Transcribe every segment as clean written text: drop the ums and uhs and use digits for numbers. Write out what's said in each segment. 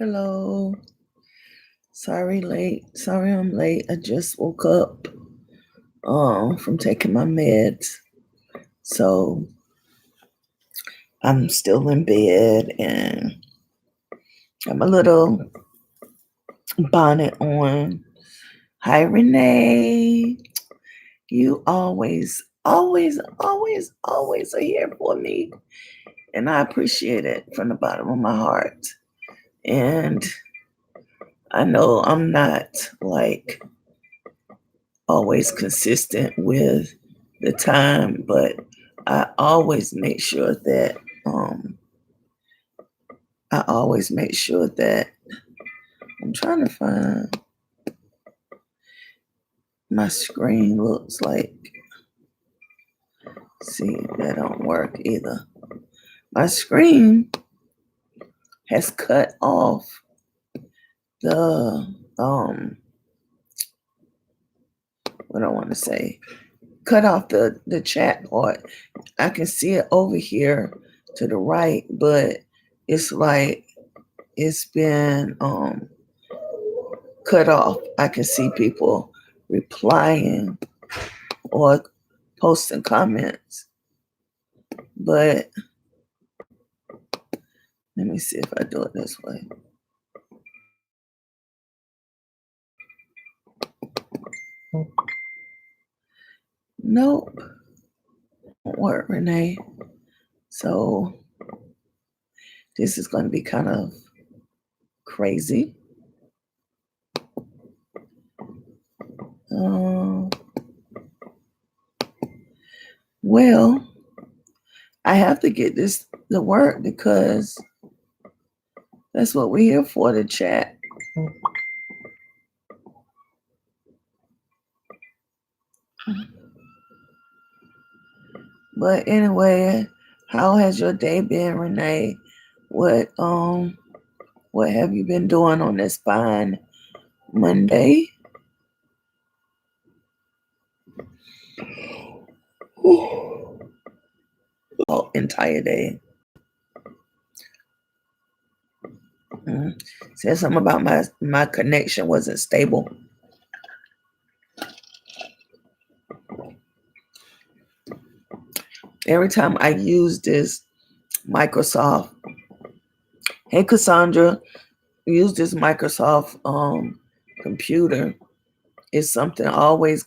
Hello. Sorry I'm late. I just woke up from taking my meds. So I'm still in bed and got my little bonnet on. Hi Renee. You always are here for me. And I appreciate it from the bottom of my heart. And I know I'm not like always consistent with the time, but I always make sure that I'm trying to find my screen looks like, see, that don't work either. My screen has cut off the what I want to say, cut off the chat part. I can see it over here to the right, but it's like it's been cut off. I can see people replying or posting comments, but let me see if I do it this way. Nope, won't work, Renee. So this is going to be kind of crazy. Well, I have to get this to work because that's what we're here for, to chat. But anyway, how has your day been, Renee? What have you been doing on this fine Monday? Oh, entire day. Said something about my connection wasn't stable. Every time I use this Microsoft, hey Cassandra, use this Microsoft computer, it's something always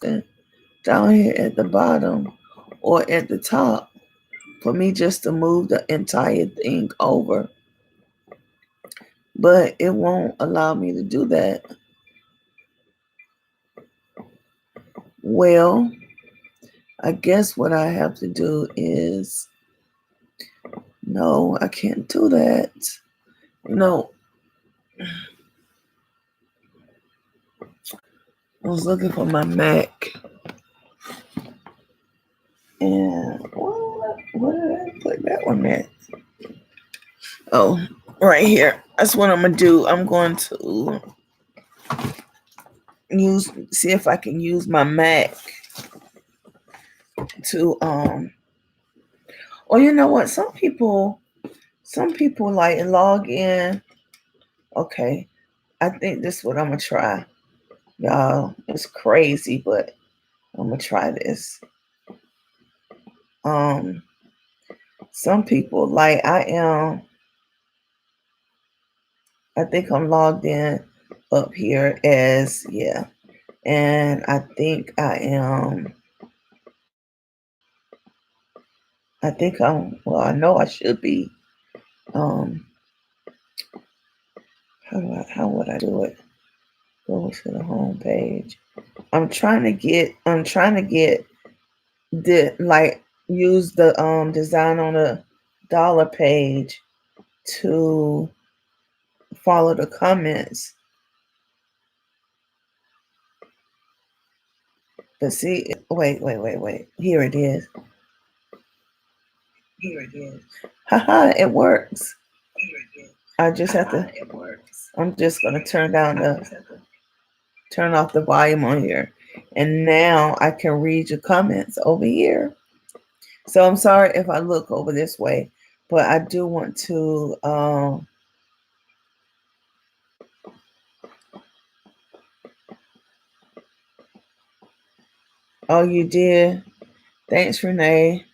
down here at the bottom or at the top for me just to move the entire thing over. But it won't allow me to do that. Well, I guess what I have to do is, no, I can't do that. No. I was looking for my Mac. And where did I put that one at? Oh, right here. That's what I'm going to do. I'm going to see if I can use my Mac to or you know what, some people like log in. Okay, I think this is what I'm gonna try, y'all. It's crazy, but I'm gonna try this. Some people, like I think I'm logged in up here as, yeah, and I think I know I should be. How would I do it? Go to the home page. I'm trying to get use the design on the dollar page to follow the comments. But see, wait. Here it is. Haha, it works. I just have to. It works. I'm just gonna turn off the volume on here, and now I can read your comments over here. So I'm sorry if I look over this way, but I do want to Oh, you did? Thanks, Renee.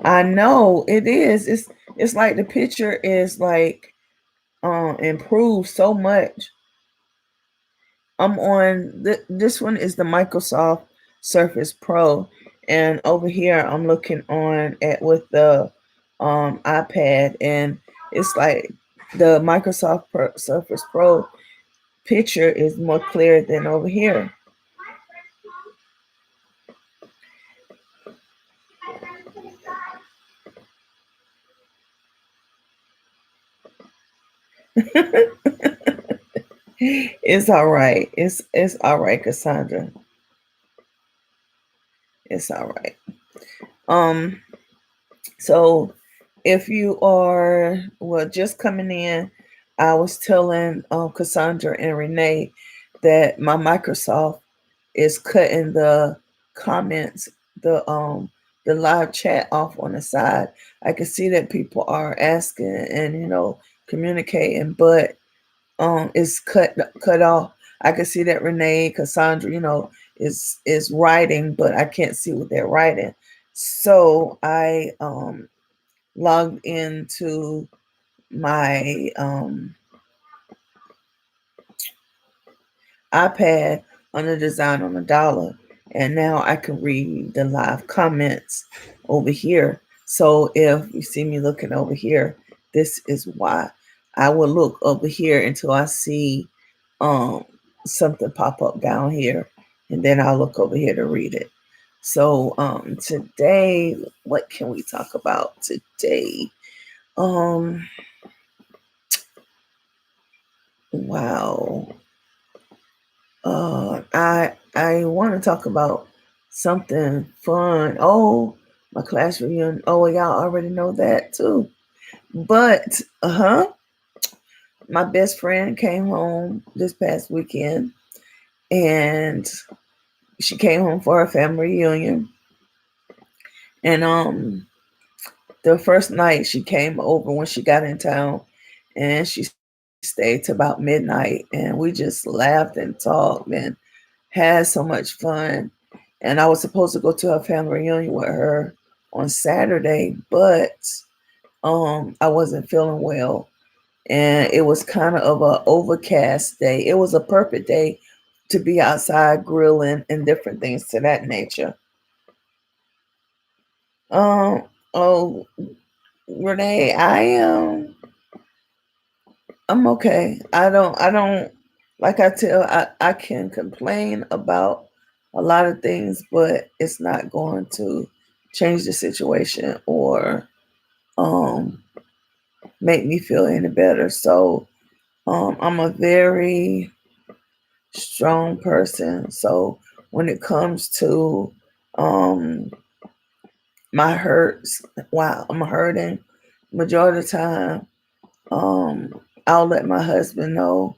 I know it is. It's like the picture is like improved so much. I'm on this one is the Microsoft Surface Pro, and over here I'm looking on at with the iPad, and it's like the Surface Pro picture is more clear than over here. It's all right. It's all right, Cassandra. It's all right. Um, so if you are just coming in, I was telling Cassandra and Renee that my Microsoft is cutting the comments, the live chat off on the side. I can see that people are asking and communicating, but is cut off. I can see that Renee, Cassandra, is writing, but I can't see what they're writing. So I logged into my iPad under Design on a Dollar, and now I can read the live comments over here. So if you see me looking over here, this is why. I will look over here until I see um, something pop up down here, and then I'll look over here to read it. So today, what can we talk about today? Um, wow. I want to talk about something fun. Oh, my class reunion. Oh, y'all already know that too. But my best friend came home this past weekend, and she came home for her family reunion. And the first night she came over when she got in town, and she stayed to about midnight, and we just laughed and talked and had so much fun. And I was supposed to go to her family reunion with her on Saturday, but I wasn't feeling well, and it was kind of a overcast day. It was a perfect day to be outside grilling and different things to that nature. Um, oh, Renee, I'm okay. I don't like I can complain about a lot of things, but it's not going to change the situation or um make me feel any better. So I'm a very strong person. So when it comes to um my hurts, wow, I'm hurting majority of the time, I'll let my husband know,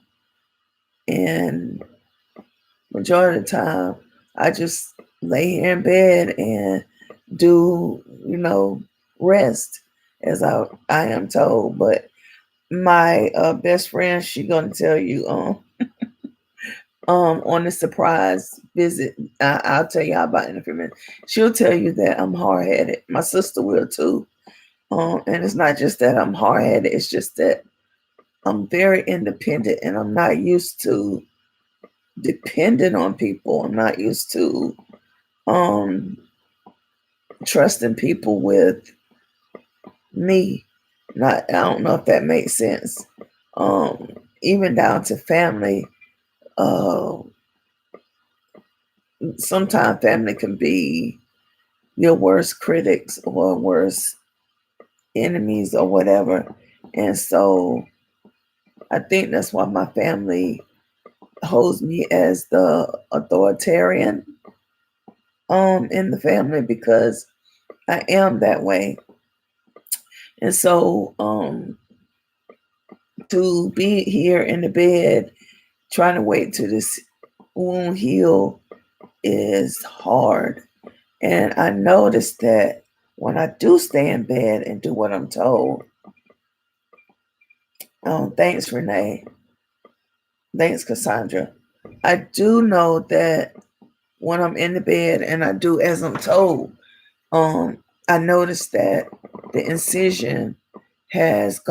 and majority of the time I just lay here in bed and do, rest as I am told. But my best friend, she gonna tell you on the surprise visit, I'll tell y'all about it in a few minutes. She'll tell you that I'm hard headed. My sister will too. And it's not just that I'm hard headed, it's just that I'm very independent, and I'm not used to depending on people. I'm not used to um trusting people with me. Not I don't know if that makes sense. Um Even down to family. Uh Sometimes family can be your worst critics or worst enemies or whatever. And so I think that's why my family holds me as the authoritarian in the family, because I am that way. And so to be here in the bed trying to wait till this wound heal is hard. And I noticed that when I do stay in bed and do what I'm told, thanks, Renee. Thanks, Cassandra. I do know that when I'm in the bed and I do as I'm told, um, I noticed that the incision has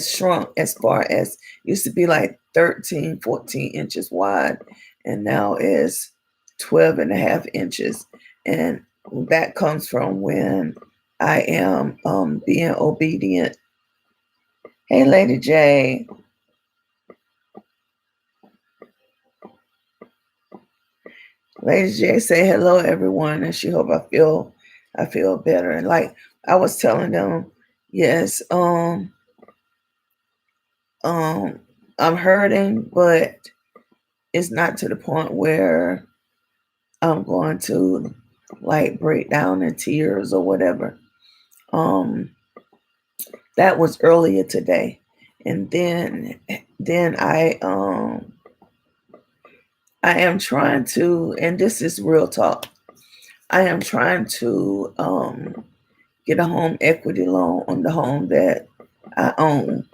shrunk as far as used to be like 13, 14 inches wide, and now is 12 and a half inches. And that comes from when I am being obedient. Hey, Lady J. Lady J say hello everyone, and she hope I feel better. And like I was telling them, yes, um I'm hurting, but it's not to the point where I'm going to like break down in tears or whatever. Um that was earlier today. And then I am trying to, and this is real talk. I am trying to get a home equity loan on the home that I own.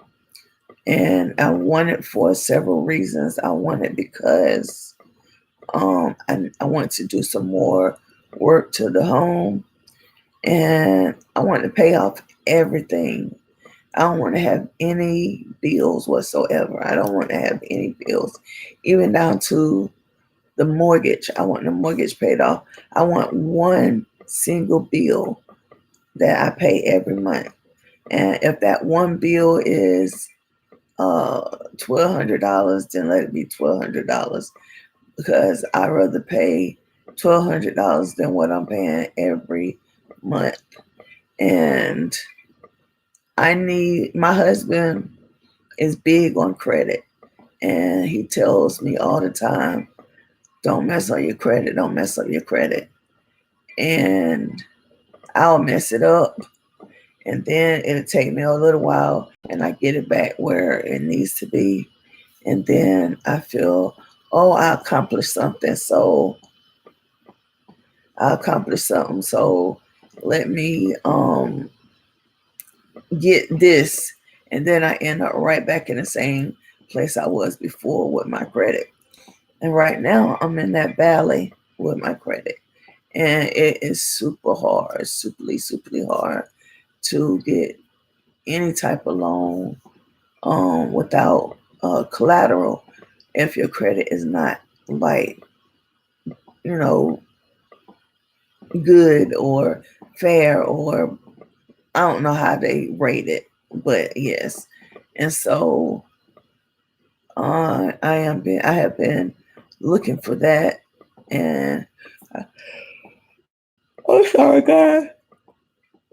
And I want it for several reasons. I want it because I want to do some more work to the home, and I want to pay off everything. I don't want to have any bills whatsoever. I don't want to have any bills, even down to the mortgage. I want the mortgage paid off. I want one single bill that I pay every month. And if that one bill is $1,200, then let it be $1,200, because I'd rather pay $1,200 than what I'm paying every month. And my husband is big on credit, and he tells me all the time, don't mess up your credit, don't mess up your credit. And I'll mess it up, and then it'll take me a little while and I get it back where it needs to be. And then I feel, oh, I accomplished something. So let me get this. And then I end up right back in the same place I was before with my credit. And right now I'm in that valley with my credit. And it is super hard, superly hard to get any type of loan without collateral if your credit is not like, you know, good or fair, or I don't know how they rate it, but yes. And so I have been looking for that, and oh, sorry, guys.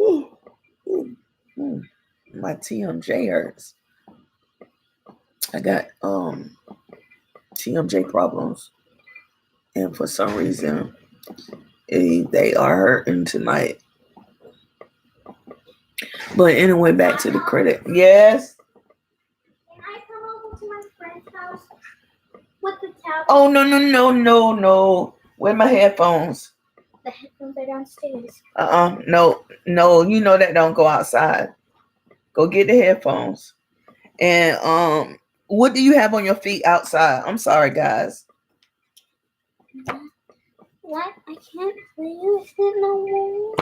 Ooh, ooh, ooh. My TMJ hurts. I got TMJ problems, and for some reason they are hurting tonight. But anyway, back to the credit. Yes. Can I come over to my friend's house with the tablet? Oh, no. Where my headphones? The headphones are downstairs. No. You know that don't go outside. Go get the headphones. And what do you have on your feet outside? I'm sorry, guys. What? I can't use it no more.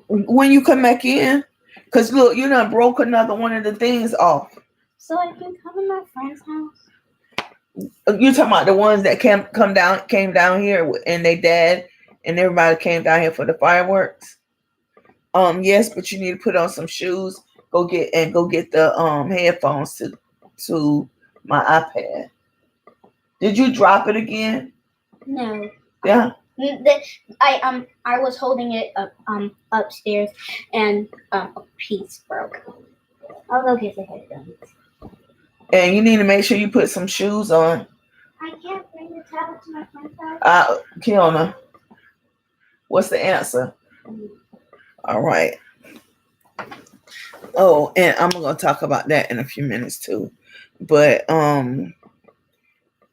When you come back in, cause look, you done broke another one of the things off. So I can come to my friend's house. You talking about the ones that came down here, and they dad and everybody came down here for the fireworks. Yes, but you need to put on some shoes. Go get the headphones to my iPad. Did you drop it again? No. Yeah. I was holding it upstairs, and a piece broke. I'll go get the headphones. And you need to make sure you put some shoes on. I can't bring the tablet to my friend's house. Kiona, what's the answer? All right. Oh, and I'm gonna talk about that in a few minutes too. But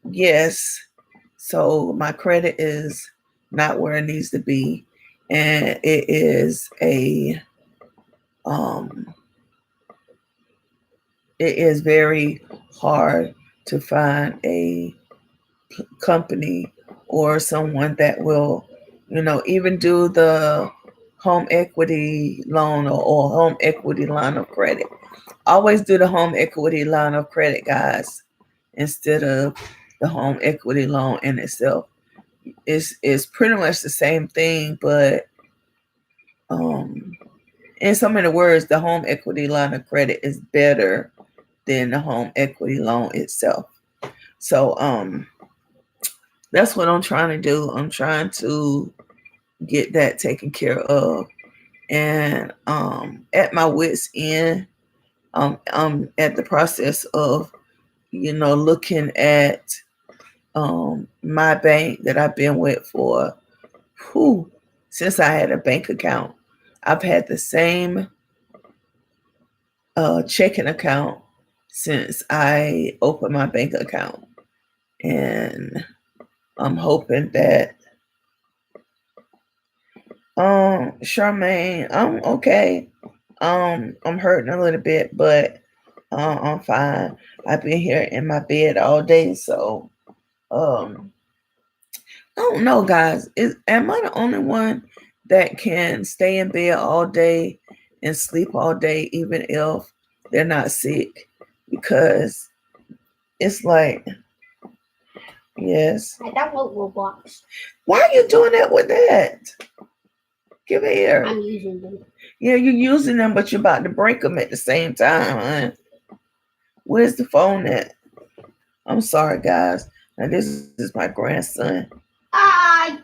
yes. So my credit is not where it needs to be, and it is um it is very hard to find a company or someone that will, even do the home equity loan or home equity line of credit. Always do the home equity line of credit, guys, instead of the home equity loan in itself. It's pretty much the same thing, but in so many words, the home equity line of credit is better than the home equity loan itself. So that's what I'm trying to do. I'm trying to get that taken care of. And at my wits end, I'm at the process of, looking at my bank that I've been with for since I had a bank account. I've had the same checking account since I opened my bank account. And I'm hoping that Charmaine, I'm okay. I'm hurting a little bit, but I'm fine. I've been here in my bed all day, so I don't know, guys. Am I the only one that can stay in bed all day and sleep all day, even if they're not sick? Because it's like, yes. I download Roblox. Why are you doing that with that? Give it here. I'm using them. Yeah, you're using them, but you're about to break them at the same time, huh? Where's the phone at? I'm sorry, guys. Now, this is my grandson. My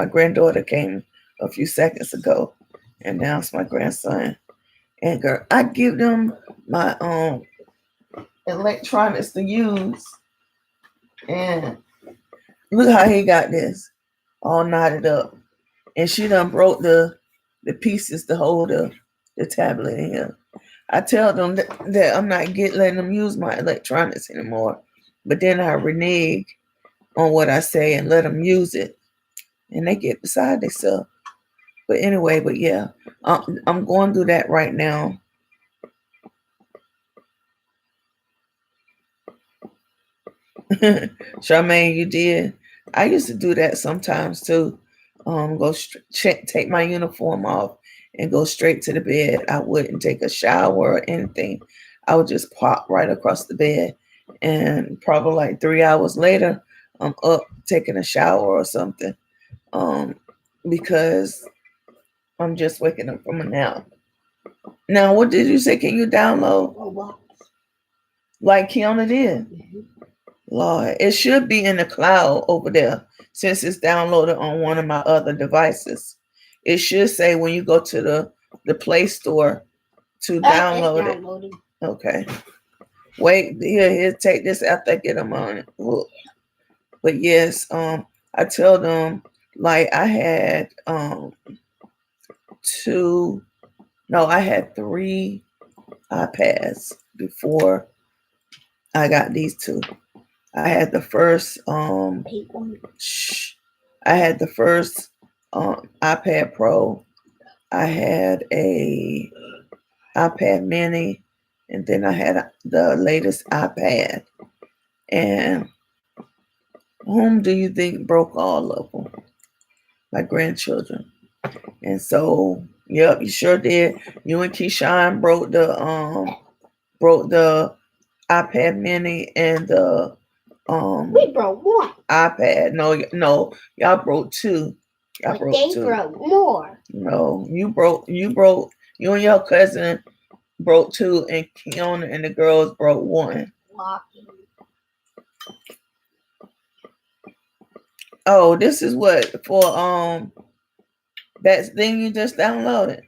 granddaughter came a few seconds ago, and now it's my grandson. And girl, I give them my electronics to use, and look how he got this all knotted up. And she done broke the pieces to hold the tablet in here. I tell them that I'm not letting them use my electronics anymore, but then I renege on what I say and let them use it, and they get beside themselves. But anyway, but yeah, I'm going through that right now. Charmaine, you did. I used to do that sometimes too. Take my uniform off and go straight to the bed. I wouldn't take a shower or anything. I would just pop right across the bed, and probably like 3 hours later, I'm up taking a shower or something. Because I'm just waking up from a nap. Now, what did you say? Can you download? Roblox. Like Kiana did? Mm-hmm. Lord, it should be in the cloud over there since it's downloaded on one of my other devices. It should say when you go to the Play Store to download it. Okay. Wait, here, take this after I get them on it. Look. But yes, I tell them like I had I had 3 iPads before I got these 2. I had the first I had the first iPad Pro. I had a iPad Mini, and then I had the latest iPad. And whom do you think broke all of them? My grandchildren. And so, yep, you sure did. You and Keyshawn broke the iPad Mini and the we broke one iPad. No, y'all broke 2. Y'all broke 2. Broke more. No, you and your cousin broke 2, and Kiona and the girls broke 1. Locking. Oh, this is what for that thing you just downloaded.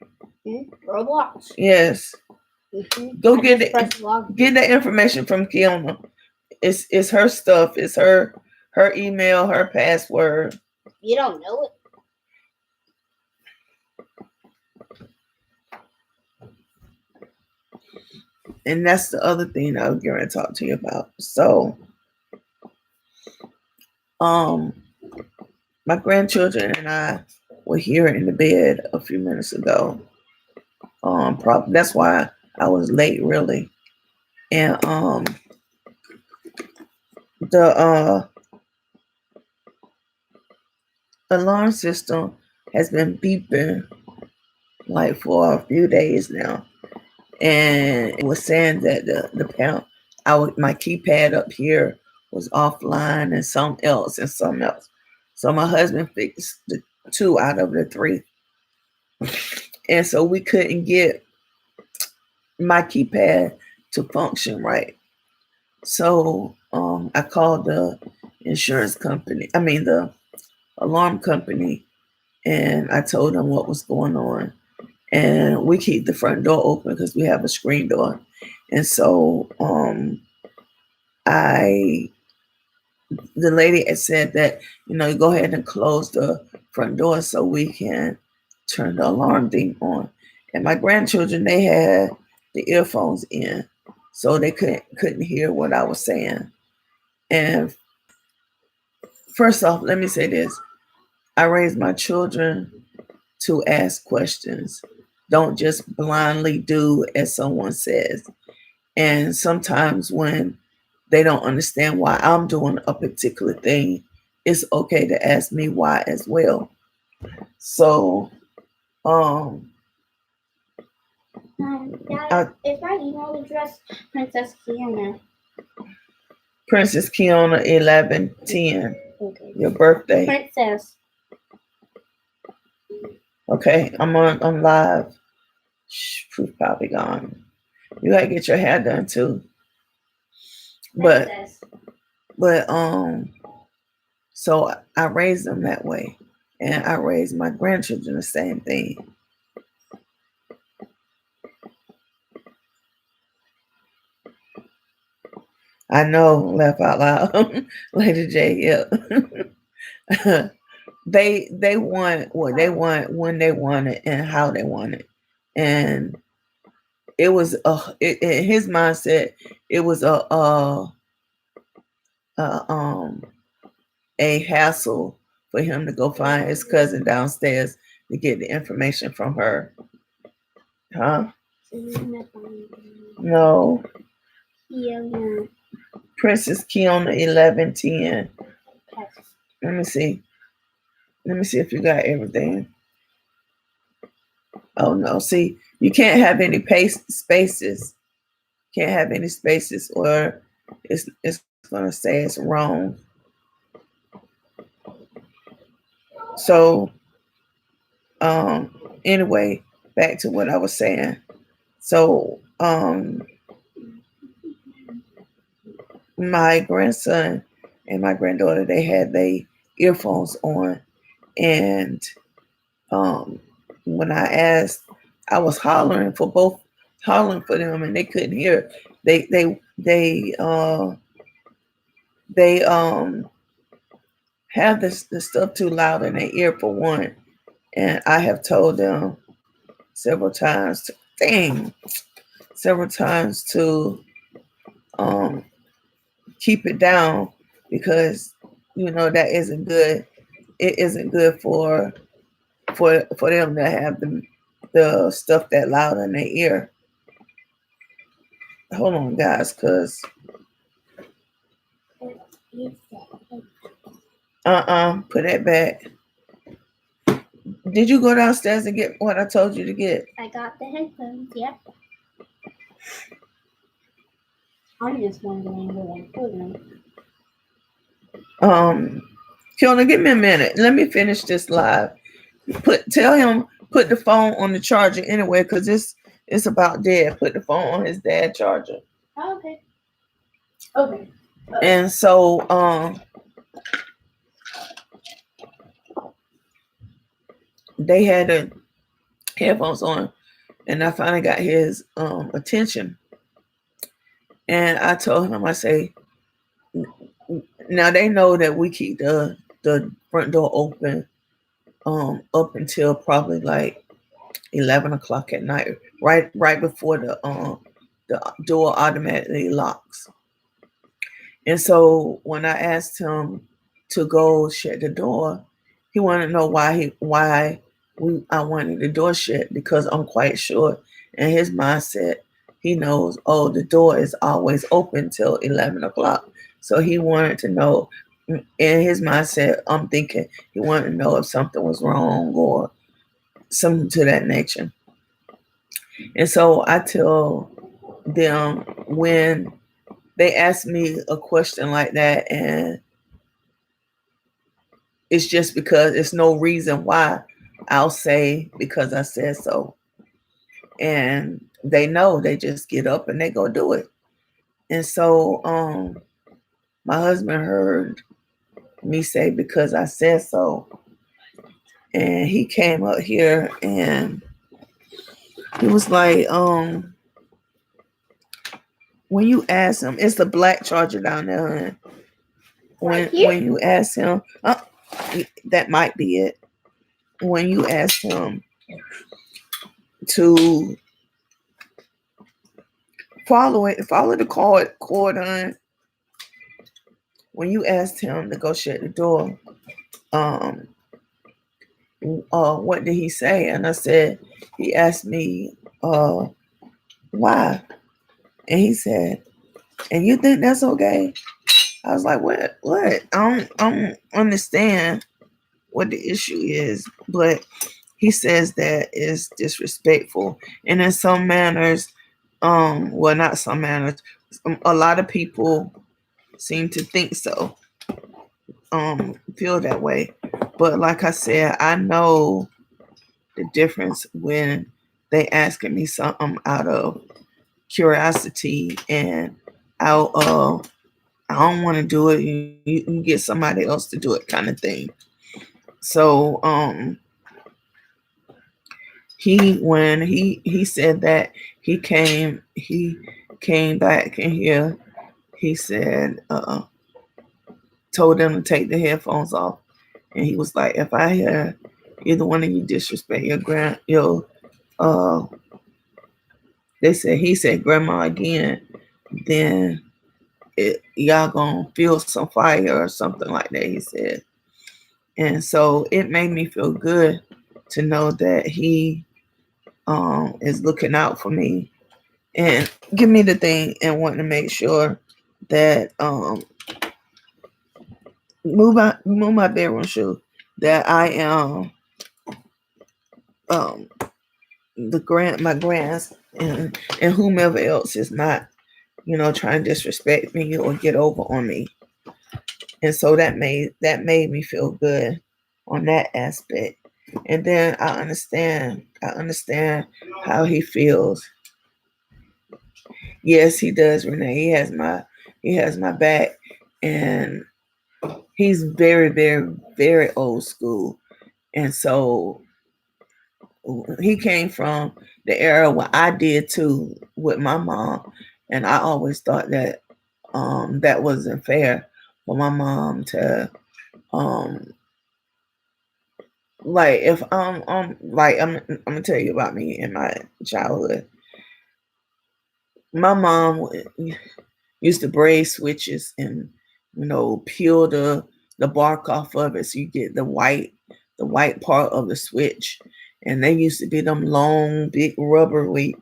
Roblox. Yes. Mm-hmm. Go get that information from Kiona. It's her stuff. It's her email, her password. You don't know it. And that's the other thing I was going to talk to you about. So, my grandchildren and I were here in the bed a few minutes ago. That's why I was late, really. And the alarm system has been beeping like for a few days now, and it was saying that the panel, my keypad up here was offline and something else and something else. So my husband fixed the 2 out of the 3, and so we couldn't get my keypad to function right. So I called the insurance company, I mean the alarm company, and I told them what was going on. And we keep the front door open because we have a screen door. And so I the lady had said that, go ahead and close the front door so we can turn the alarm thing on. And my grandchildren, they had the earphones in, so they couldn't hear what I was saying. And first off, let me say this. I raised my children to ask questions. Don't just blindly do as someone says. And sometimes when they don't understand why I'm doing a particular thing, it's okay to ask me why as well. So, Dad, is my email address Princess Kiana? Princess Kiana 1110. Okay. Your birthday. Princess. Okay, I'm live. Proof probably gone. You gotta get your hair done too. Princess. But so I raised them that way, and I raised my grandchildren the same thing. I know, laugh out loud, Lady J. Yep. They want what they want when they want it and how they want it, and it was in his mindset. It was a hassle for him to go find his cousin downstairs to get the information from her. Huh? No. Kiana. Princess Kiana 1110. Let me see. Let me see if you got everything. Oh no. See, you can't have any spaces. Can't have any spaces or it's gonna say it's wrong. So anyway, back to what I was saying. So my grandson and my granddaughter, they had their earphones on, and when I asked, I was hollering for them, and they couldn't hear. They have the stuff too loud in their ear for one, and I have told them several times to keep it down because that isn't good. It isn't good for them to have the stuff that loud in their ear. Hold on, guys, cause put that back. Did you go downstairs and get what I told you to get? I got the headphones. Yep. I'm just wondering where I put them. Kiona, give me a minute. Let me finish this live. Tell him put the phone on the charger anyway, cause it's about dead. Put the phone on his dad's charger. Oh, okay. Okay. And so they had the headphones on, and I finally got his attention. And I told him, I say, now they know that we keep the front door open up until probably like 11 o'clock at night, right before the door automatically locks. And so when I asked him to go shut the door, he wanted to know why I wanted the door shut, because I'm quite sure in his mindset he knows, the door is always open till 11 o'clock. So he wanted to know, in his mindset, I'm thinking he wanted to know if something was wrong or something to that nature. And so I tell them when they ask me a question like that, and it's just because it's no reason why, I'll say because I said so. And they know, they just get up and they go do it. And so my husband heard me say because I said so. And he came up here and he was like, when you ask him, it's the black charger down there, huh? When you ask him, that might be it. When you ask him to follow the cord on. When you asked him to go shut the door, um, what did he say? And I said, he asked me, why? And he said, and you think that's okay? I was like, what? What? I don't understand what the issue is, but he says that is disrespectful, and in some manners, well, not some manners, a lot of people seem to think so, feel that way. But like I said, I know the difference when they asking me something out of curiosity and out of I don't want to do it. You get somebody else to do it, kind of thing. So he when he said that he came back in here. He said told them to take the headphones off, and he was like, if I hear either one of you disrespect your uh he said grandma again, then y'all gonna feel some fire or something like that, he said. And so it made me feel good to know that he is looking out for me and give me the thing and wanting to make sure that move my bedroom shoe, that I am um my grands and whomever else is not, trying to disrespect me or get over on me. And so that made me feel good on that aspect. And then I understand how he feels. Yes, he does, Renee. He has my back, and he's very, very, very old school. And so he came from the era where I did too with my mom, and I always thought that that wasn't fair for my mom to um like if like I'm gonna tell you about me in my childhood. My mom used to braid switches and peel the bark off of it so you get the white part of the switch. And they used to be them long, big rubbery.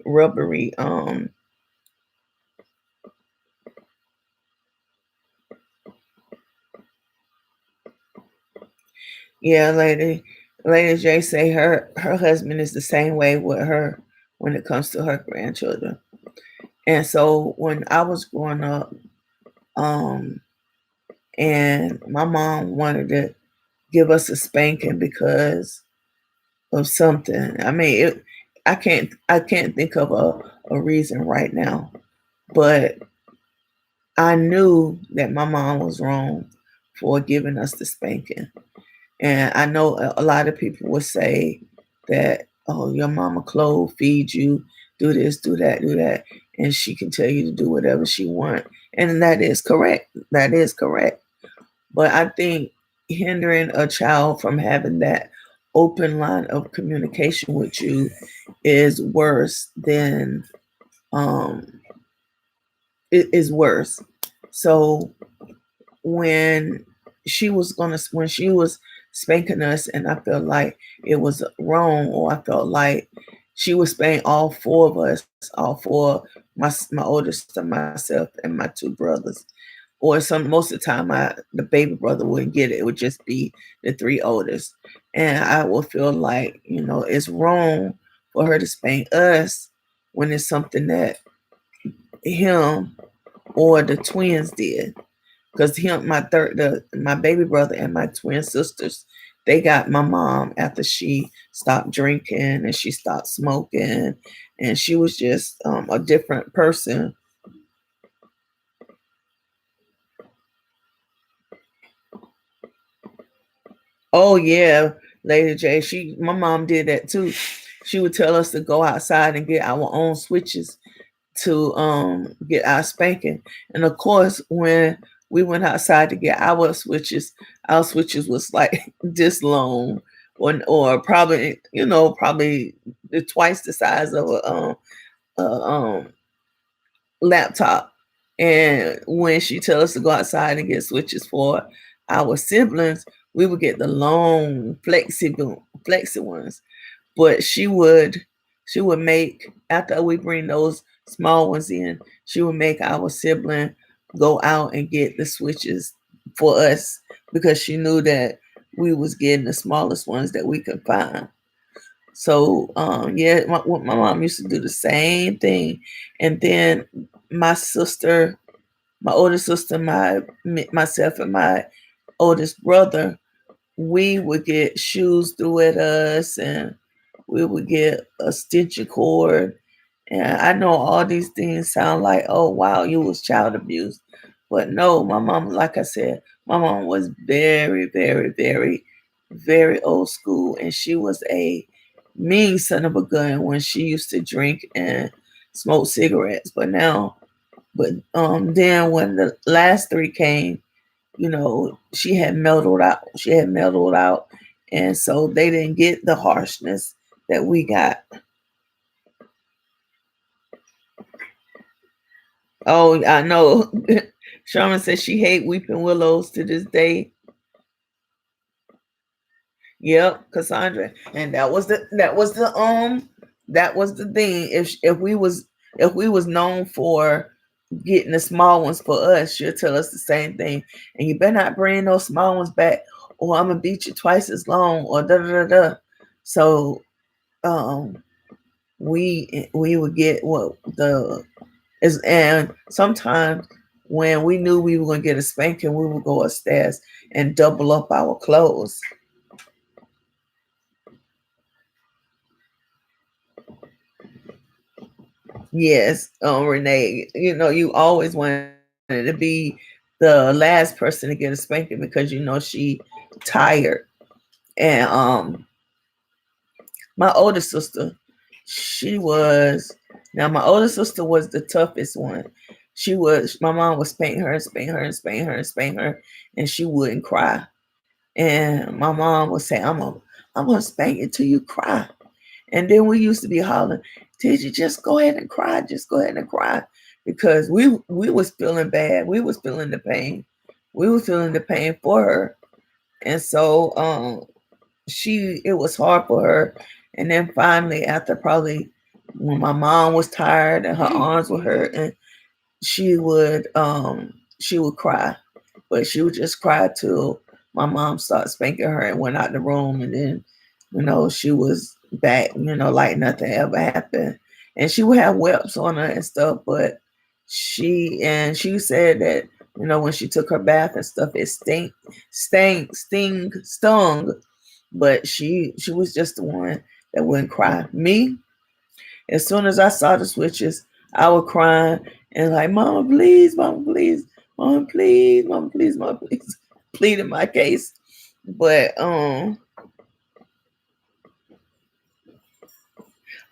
Yeah, lady J say her husband is the same way with her when it comes to her grandchildren. And so when I was growing up, um, and my mom wanted to give us a spanking because of something. I mean, I can't think of a reason right now, but I knew that my mom was wrong for giving us the spanking. And I know a lot of people would say that, oh, your mama clothes feed you, do this, do that, and she can tell you to do whatever she want. And that is correct. That is correct. But I think hindering a child from having that open line of communication with you is worse than um it is worse. So when when she was spanking us, and I felt like it was wrong, or I felt like she was spanking all four of us, all four, my oldest and myself and my two brothers. or some most of the time the baby brother wouldn't get it. It would just be the three oldest. And I would feel like, it's wrong for her to spank us when it's something that him or the twins did. Because my baby brother and my twin sisters, they got my mom after she stopped drinking and she stopped smoking, and she was just a different person. Oh yeah, Lady J. My mom did that too. She would tell us to go outside and get our own switches to get our spanking. And of course, when we went outside to get our switches was like this long, or probably probably twice the size of a laptop. And when she tell us to go outside and get switches for our siblings, we would get the long flexi ones. But she would make, after we bring those small ones in, she would make our sibling go out and get the switches for us, because she knew that we was getting the smallest ones that we could find. So yeah, my mom used to do the same thing. And then my sister, my older sister, myself and my oldest brother, we would get shoes threw at us, and we would get a stitcher cord. And I know all these things sound like, oh wow, you was child abuse. But no, my mom, like I said, my mom was very, very, very, very old school, and she was a mean son of a gun when she used to drink and smoke cigarettes. But then when the last three came, she had mellowed out. She had mellowed out, and so they didn't get the harshness that we got. Oh, I know. Sherman says she hate weeping willows to this day. Yep, Cassandra, and that was the thing. If we was known for getting the small ones for us, she'll tell us the same thing. And you better not bring those small ones back, or I'm gonna beat you twice as long, or da da da da. So um, we would get what the is, and sometimes when we knew we were gonna get a spanking, we would go upstairs and double up our clothes. Yes, Renee, you always wanted to be the last person to get a spanking because she tired. And my older sister, she was now my older sister was the toughest one. My mom would spank her and spank her and spank her and spank her, and she wouldn't cry. And my mom would say, I'm gonna spank you till you cry. And then we used to be hollering, did you just go ahead and cry? Just go ahead and cry. Because we was feeling bad. We was feeling the pain. We were feeling the pain for her. And so it was hard for her. And then finally, after probably when my mom was tired and her arms were hurting, she would cry. But she would just cry till my mom started spanking her and went out the room, and then she was back, like nothing ever happened. And she would have whelps on her and stuff, but she said that when she took her bath and stuff, it stung. But she was just the one that wouldn't cry. Me, as soon as I saw the switches, I would cry and like, Mama, please, Mama, please, Mama, please, Mama, please, Mama, please, pleading my case. But oh,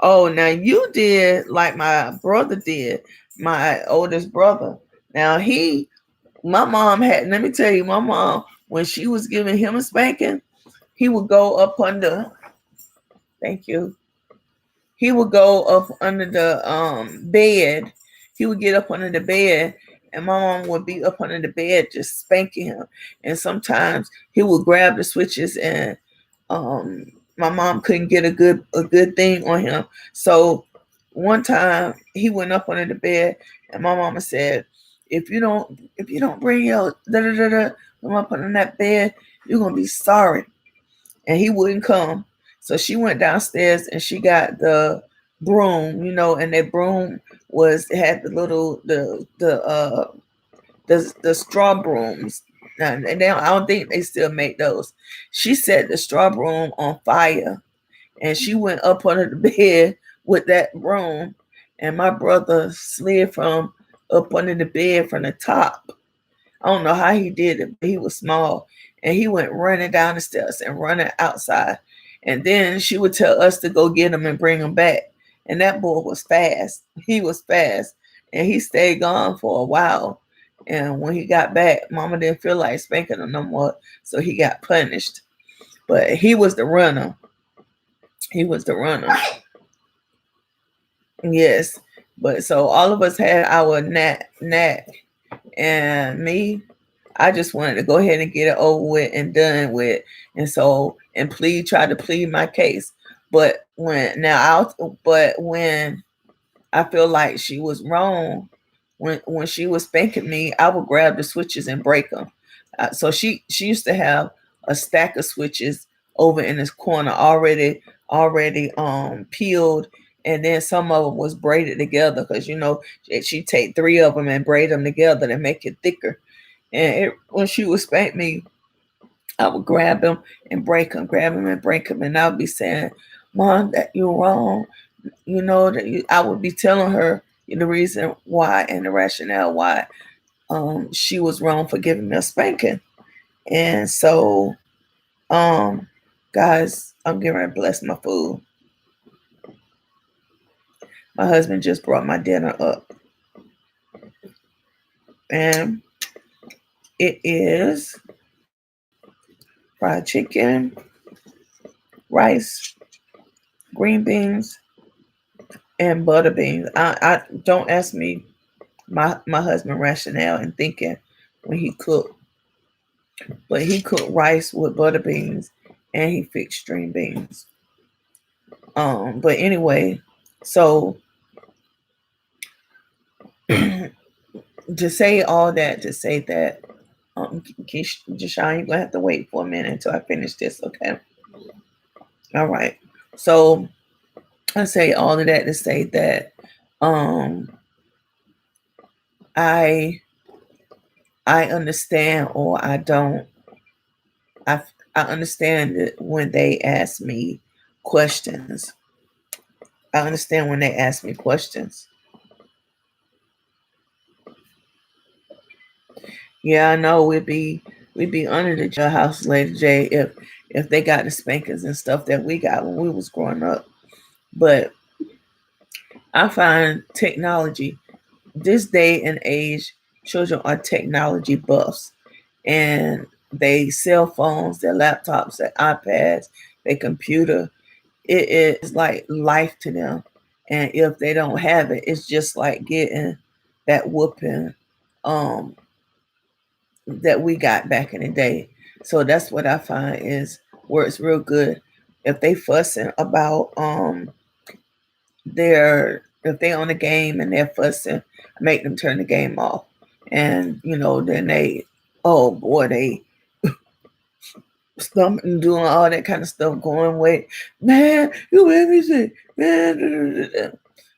now you did like my brother did, my oldest brother. Now my mom had. Let me tell you, my mom, when she was giving him a spanking, he would go up under. Thank you. He would go up under the bed. He would get up under the bed, and my mom would be up under the bed just spanking him. And sometimes he would grab the switches, and my mom couldn't get a good thing on him. So one time he went up under the bed, and my mama said, If you don't bring your da da da da come up on that bed, you're gonna be sorry. And he wouldn't come. So she went downstairs and she got the broom, and that broom had the little the straw brooms. And I don't think they still make those. She set the straw broom on fire and she went up under the bed with that broom. And my brother slid from up under the bed from the top. I don't know how he did it, but he was small. And he went running down the steps and running outside. And then she would tell us to go get him and bring him back. And that boy was fast. He was fast. And he stayed gone for a while. And when he got back, Mama didn't feel like spanking him no more. So he got punished. But he was the runner. He was the runner. Yes. But so all of us had our knack. And me, I just wanted to go ahead and get it over with and done with. And so, and try to plead my case. But when I feel like she was wrong, when she was spanking me, I would grab the switches and break them. So she used to have a stack of switches over in this corner already peeled, and then some of them was braided together because she'd take 3 of them and braid them together to make it thicker. And when she would spank me, I would grab him and break him, grab him and break him, and I would be saying, "Mom, that you're wrong." I would be telling her the reason why and the rationale why she was wrong for giving me a spanking. And so, guys, I'm getting ready to bless my food. My husband just brought my dinner up, and it is fried chicken, rice, green beans, and butter beans. I don't ask me my husband rationale and thinking when he cooked, but he cooked rice with butter beans and he fixed string beans. But anyway, so to say all that to say that, Jashawn, you're gonna have to wait for a minute until I finish this, okay? All right. So I say all of that to say that I understand, or I don't. I understand that when they ask me questions. I understand when they ask me questions. Yeah, I know we'd be under the jailhouse, Lady J, if they got the spankings and stuff that we got when we was growing up. But I find technology, this day and age, children are technology buffs, and they cell phones, their laptops, their iPads, their computer. It is like life to them, and if they don't have it, it's just like getting that whooping um, that we got back in the day. So that's what I find is works real good. If they fussing about if they on the game and they're fussing, I make them turn the game off. And then oh boy, they stumping, doing all that kind of stuff, going, wait, man, you everything, man.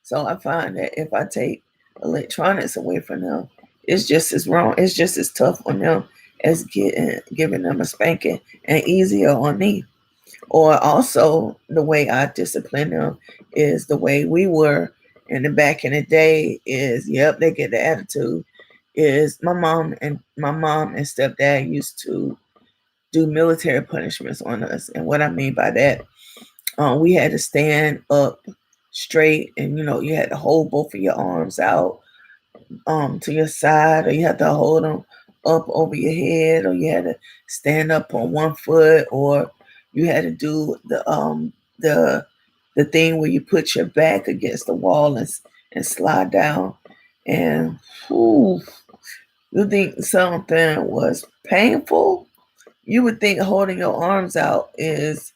So I find that if I take electronics away from them, it's just as wrong. It's just as tough on them as giving them a spanking, and easier on me. Or also the way I discipline them is the way we were in the back in the day. Is yep, they get the attitude. Is my mom and stepdad used to do military punishments on us. And what I mean by that, we had to stand up straight, and you had to hold both of your arms out to your side, or you had to hold them up over your head, or you had to stand up on one foot, or you had to do the thing where you put your back against the wall and slide down. And whew, you think something was painful? You would think holding your arms out is,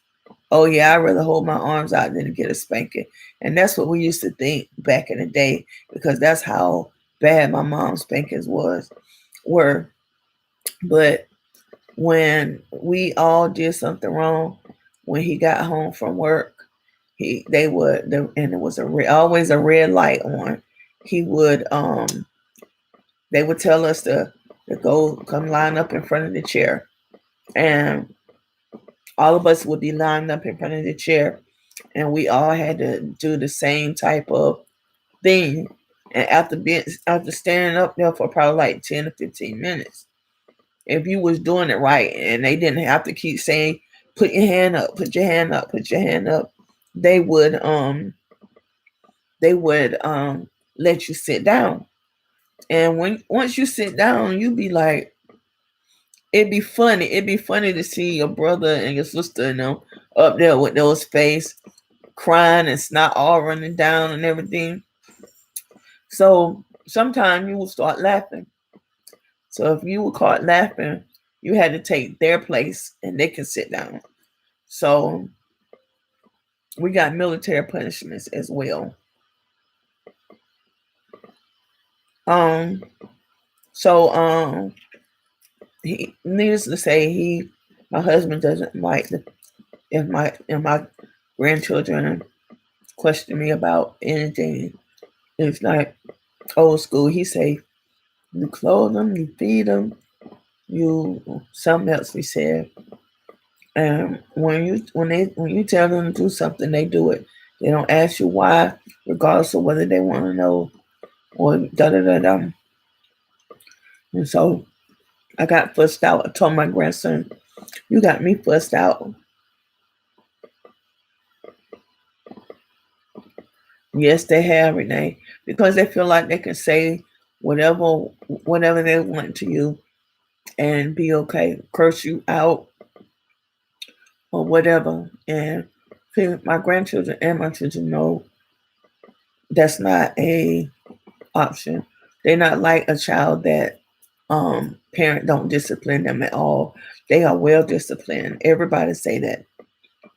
oh yeah, I'd rather hold my arms out than to get a spanking. And that's what we used to think back in the day, because that's how bad my mom's spankings were. But when we all did something wrong, when he got home from work, and it was always a red light on. He would they would tell us to go come line up in front of the chair, and all of us would be lined up in front of the chair, and we all had to do the same type of thing. And after standing up there for probably like 10 to 15 minutes, if you was doing it right, and they didn't have to keep saying, "Put your hand up, put your hand up, put your hand up," they would let you sit down. And once you sit down, you be like, it'd be funny. It'd be funny to see your brother and your sister, up there with those face crying and snot all running down and everything. So sometimes you will start laughing. So if you were caught laughing, you had to take their place and they can sit down. So we got military punishments as well. Um, so he needless to say, my husband doesn't like if my grandchildren question me about anything. It's like old school. He say, you clothe them, you feed them, you something else we said. And when you tell them to do something, they do it. They don't ask you why, regardless of whether they want to know or da da da da. And so I got fussed out. I told my grandson, "You got me fussed out." Yes, they have, Renee, because they feel like they can say whatever whatever they want to you and be okay, curse you out or whatever. And see, my grandchildren and my children know that's not a option. They're not like a child that parent don't discipline them at all. They are well disciplined. Everybody say that.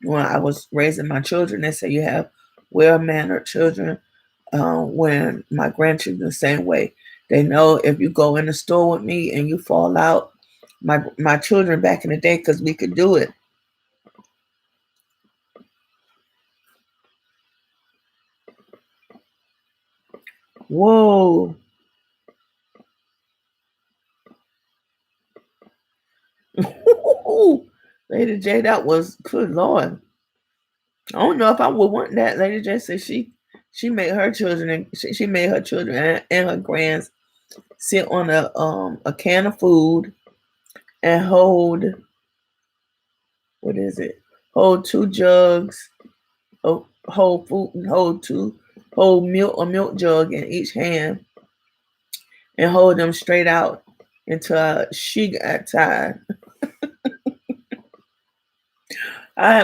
When I was raising my children, they say you have well mannered children. When my grandchildren the same way, they know if you go in the store with me and you fall out, my children back in the day, because we could do it. Whoa. Lady J, that was good Lord. I don't know if I would want that. Lady J said she made her children and she made her children and her grands sit on a can of food and what is it? Hold two jugs of whole food and hold a milk jug in each hand and hold them straight out until she got tired.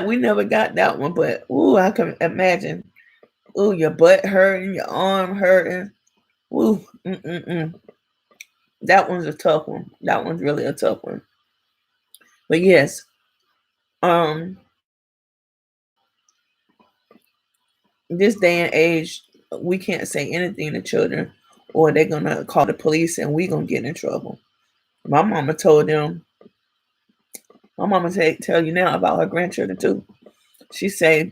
We never got that one, but ooh, I can imagine. Ooh, your butt hurting, your arm hurting. Ooh, mm-mm-mm. That one's a tough one. That one's really a tough one. But yes, um, this day and age, we can't say anything to children, or they're gonna call the police, and we gonna get in trouble. My mama told them. My mama tell you now about her grandchildren too. She say,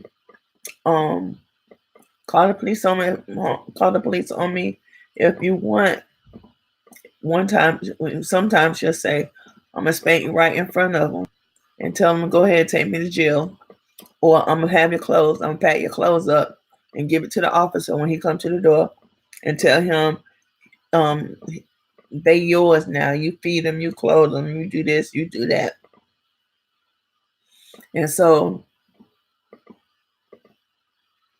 um, call the police on me. Call the police on me if you want. One time, sometimes she'll say, "I'm gonna spank you right in front of them and tell them to go ahead and take me to jail, or I'm gonna have your clothes. I'm gonna pack your clothes up and give it to the officer when he comes to the door, and tell him, um, they yours now. You feed them, you clothe them, you do this, you do that." And so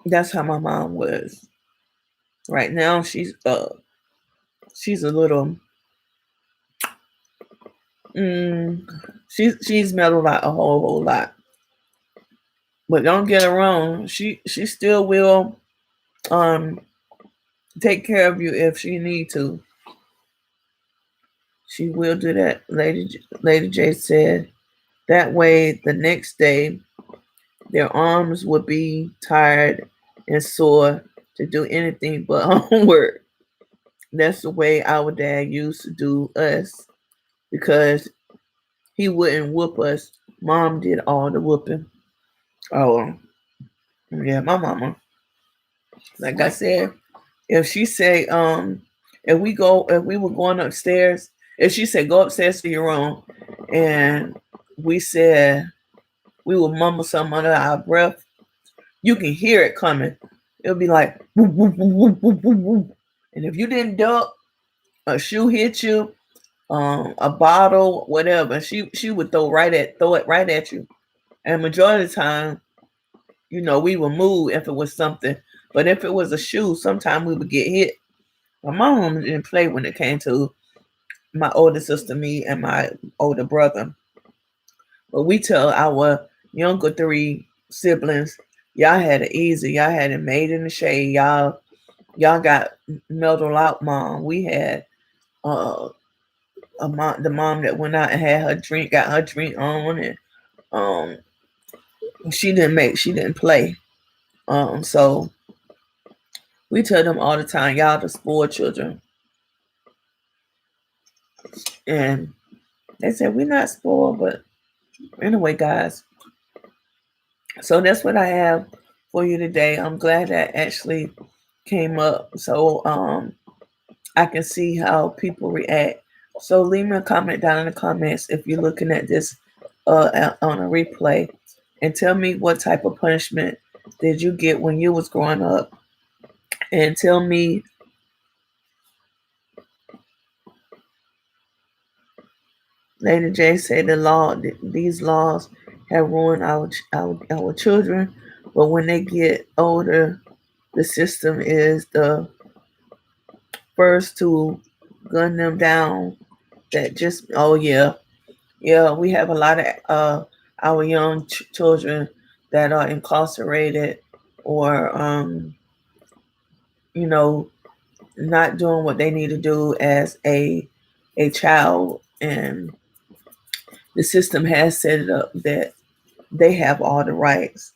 that's how my mom was. Right now, she's a little mm, she's mellowed out a whole lot. But don't get her wrong, she still will um take care of you if she need to. She will do that. Lady J said that way the next day their arms would be tired and sore to do anything but homework. That's the way our dad used to do us because he wouldn't whoop us. Mom did all the whooping. Oh, yeah, my mama. Like I said, if she say, if we were going upstairs, if she said go upstairs to your room, and we said we would mumble something under our breath, you can hear it coming. It'll be like whoop, whoop, whoop, whoop, whoop, whoop. And if you didn't duck, a shoe hit you, a bottle, whatever, she would throw it right at you. And majority of the time, we would move if it was something. But if it was a shoe, sometimes we would get hit. My mom didn't play when it came to my older sister, me, and my older brother. But we tell our younger three siblings, y'all had it easy. Y'all had it made in the shade. Y'all got mellowed out, mom. We had the mom that went out and had her drink, got her drink on, and um, she didn't play. So we tell them all the time, y'all the spoiled children, and they said we're not spoiled, but anyway, guys. So that's what I have for you today. I'm glad that actually came up, so I can see how people react. So leave me a comment down in the comments if you're looking at this on a replay, and tell me what type of punishment did you get when you was growing up, and tell me. Lady J said these laws have ruined our children, but when they get older, the system is the first to gun them down. That just yeah, we have a lot of our young children that are incarcerated or you know not doing what they need to do as a child, and the system has set it up that they have all the rights.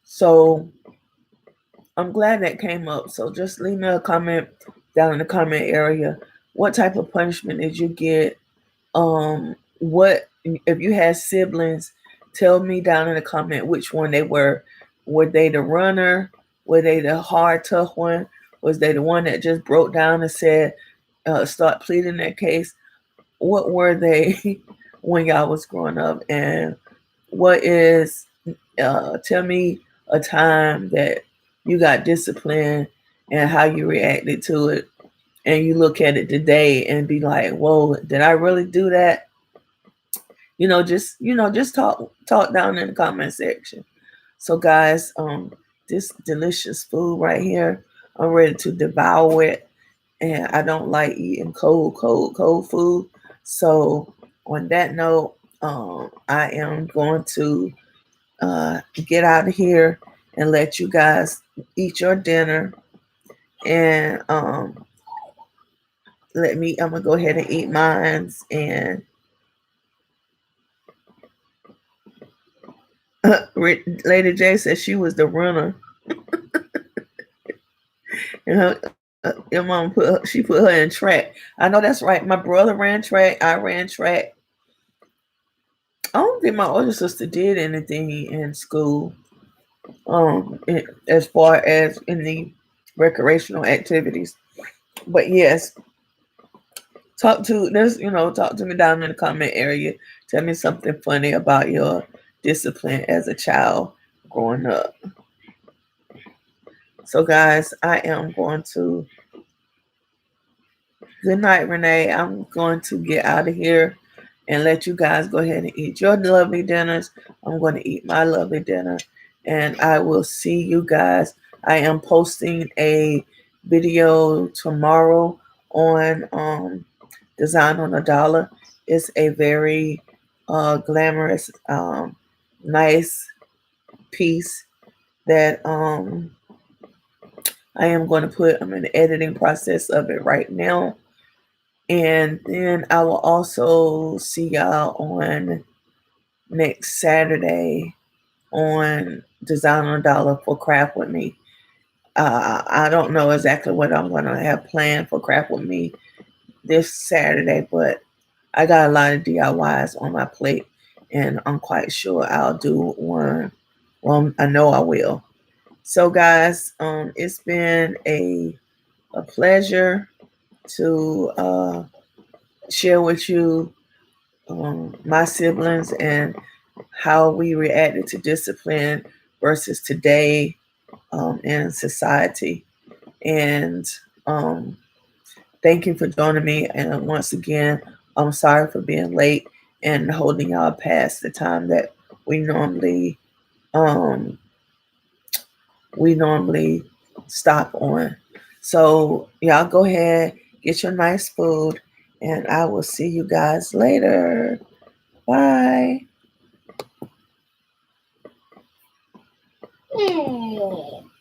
So I'm glad that came up. So just leave me a comment down in the comment area. What type of punishment did you get? What if you had siblings? Tell me down in the comment which one they were. Were they the runner? Were they the hard tough one? Was they the one that just broke down and said, start pleading their case? What were they when y'all was growing up? And what is tell me a time that you got disciplined and how you reacted to it, and you look at it today and be like, whoa, did I really do that? Just talk down in the comment section. So guys, this delicious food right here, I'm ready to devour it, and I don't like eating cold food. So on that note, I am going to get out of here and let you guys eat your dinner. And I'm gonna go ahead and eat mine. And Lady J said she was the runner, and your mom she put her in track. I know that's right. My brother ran track. I ran track. I don't think my older sister did anything in school. As far as in the recreational activities, but yes, talk to me down in the comment area. Tell me something funny about your discipline as a child growing up. So guys, I am going to good night, Renee. I'm going to get out of here and let you guys go ahead and eat your lovely dinners. I'm going to eat my lovely dinner, and I will see you guys. I am posting a video tomorrow on Design on a Dollar. It's a very glamorous, nice piece that I am going to put. I'm in the editing process of it right now. And then I will also see y'all on next Saturday on Design on a Dollar for Craft with Me. I don't know exactly what I'm going to have planned for Craft With Me this Saturday, but I got a lot of DIYs on my plate, and I'm quite sure I'll do one. Well, I know I will. So, guys, it's been a pleasure to share with you my siblings and how we reacted to discipline versus today in society. And um, thank you for joining me. And once again, I'm sorry for being late and holding y'all past the time that we normally um, we normally stop on. So y'all go ahead, get your nice food, and I will see you guys later. Bye. Hmm.